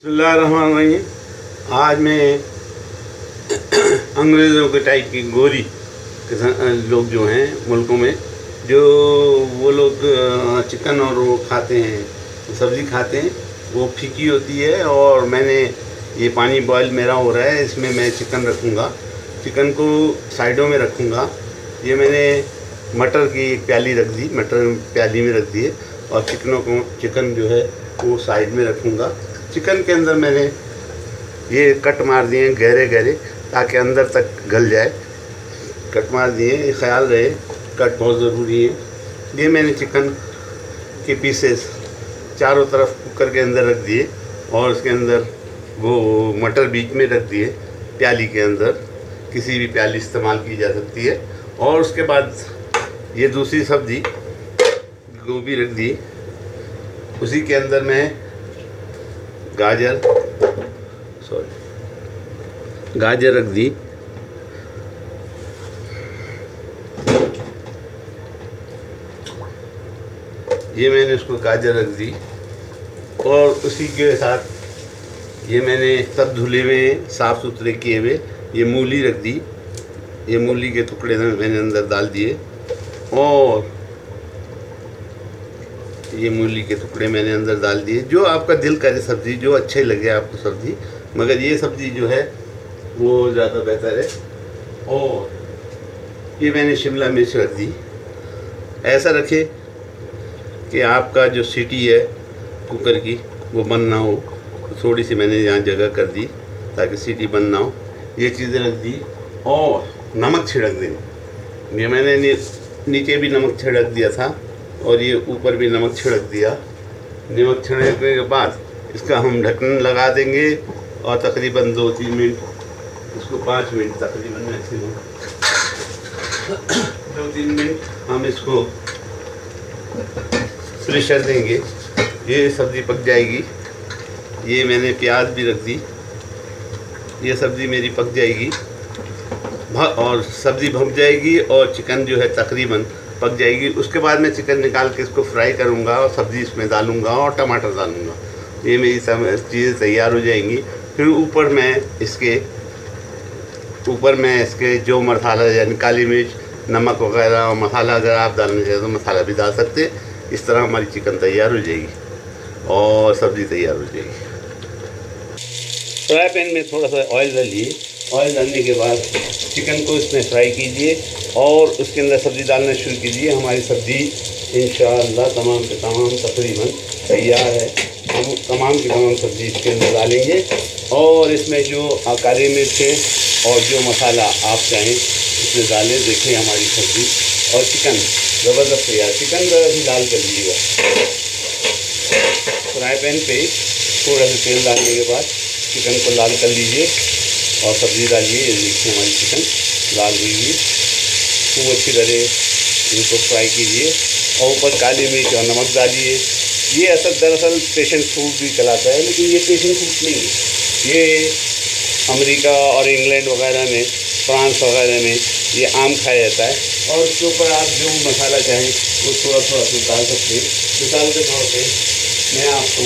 बिस्मिल्लाहिर्रहमानिर्रहीम। आज मैं अंग्रेज़ों के टाइप की गोरी लोग जो हैं मुल्कों में, जो वो लोग चिकन और वो खाते हैं, सब्ज़ी खाते हैं, वो फीकी होती है। और मैंने ये पानी बॉयल मेरा हो रहा है, इसमें मैं चिकन रखूँगा, चिकन को साइडों में रखूँगा। ये मैंने मटर की एक प्याली रख दी, मटर प्याली में रख दिए, और चिकन जो है वो साइड में रखूँगा। चिकन के अंदर मैंने ये कट मार दिए गहरे गहरे, ताकि अंदर तक गल जाए। कट मार दिए, ये ख्याल रहे कट बहुत ज़रूरी है। ये मैंने चिकन के पीसेस चारों तरफ कुकर के अंदर रख दिए, और उसके अंदर वो मटर बीच में रख दिए, प्याली के अंदर। किसी भी प्याली इस्तेमाल की जा सकती है। और उसके बाद ये दूसरी सब्ज़ी गोभी रख दी, उसी के अंदर मैं गाजर रख दी। ये मैंने उसको गाजर रख दी, और उसी के साथ ये मैंने सब धुले हुए साफ़ सुथरे किए हुए ये मूली रख दी। ये मूली के टुकड़े मैंने अंदर डाल दिए, और ये मूली के टुकड़े मैंने अंदर डाल दिए। जो आपका दिल करे सब्ज़ी, जो अच्छे लगे आपको सब्ज़ी, मगर ये सब्ज़ी जो है वो ज़्यादा बेहतर है। और ये मैंने शिमला मिर्च रख दी। ऐसा रखे कि आपका जो सीटी है कुकर की वो बंद ना हो, तो थोड़ी सी मैंने यहाँ जगह कर दी ताकि सीटी बंद ना हो। ये चीज़ें रख दी, और नमक छिड़क दें। ये मैंने नीचे भी नमक छिड़क दिया था, और ये ऊपर भी नमक छिड़क दिया। नमक छिड़कने के बाद इसका हम ढक्कन लगा देंगे, और तकरीबन 2-3 मिनट, इसको 5 मिनट तकरीबन मैक्सिमम 2-3 मिनट हम इसको प्रेशर देंगे। ये सब्ज़ी पक जाएगी। ये मैंने प्याज भी रख दी। ये सब्ज़ी मेरी पक जाएगी, और सब्ज़ी भग जाएगी, और चिकन जो है तकरीबन पक जाएगी। उसके बाद मैं चिकन निकाल के इसको फ्राई करूँगा, और सब्ज़ी इसमें डालूँगा, और टमाटर डालूँगा। ये मेरी सब चीज़ें तैयार हो जाएंगी। फिर ऊपर मैं इसके जो मसाला, यानी काली मिर्च, नमक वगैरह और मसाला अगर आप डालना चाहें तो मसाला भी डाल सकते। इस तरह हमारी चिकन तैयार हो जाएगी, और सब्ज़ी तैयार हो जाएगी। फ्राई पैन में थोड़ा सा ऑयल डालिए। ऑयल डालने के बाद चिकन को इसमें फ्राई कीजिए, और उसके अंदर सब्ज़ी डालना शुरू कीजिए। हमारी सब्ज़ी इंशाअल्लाह तमाम के तमाम तकरीबन तैयार है। हम तमाम की तमाम सब्ज़ी इसके अंदर डालेंगे, और इसमें जो काली मिर्च है और जो मसाला आप चाहें इसमें डालें। देखें हमारी सब्ज़ी और चिकन ज़बरदस्त तैयार। चिकन ज़रा सी लाल कर लीजिएगा। फ्राई पैन पे थोड़ा सा तेल डालने के बाद चिकन को लाल कर लीजिए, और सब्ज़ी डालिए। ये देखिए हमारी चिकन लाल हुई है। खूब अच्छी तरह इनको फ्राई कीजिए, और ऊपर काली मिर्च और नमक डालिए। ये दरअसल पेशन फ्रूट भी कहलाता है, लेकिन ये पेशन फ्रूट नहीं है। ये अमेरिका और इंग्लैंड वगैरह में, फ्रांस वगैरह में ये आम खाया जाता है। और इसके ऊपर आप जो मसाला चाहें वो थोड़ा थोड़ा सा डाल सकते हैं। मिसाल के तौर पर मैं आपको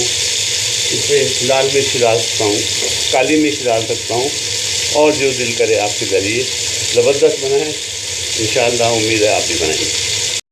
इसमें लाल मिर्च डाल सकता हूँ, काली मिर्च डाल सकता हूँ, और जो दिल करे आपके डालिए। ज़बरदस्त बना है। इंशाअल्लाह उम्मीद है आप भी बनाएंगे।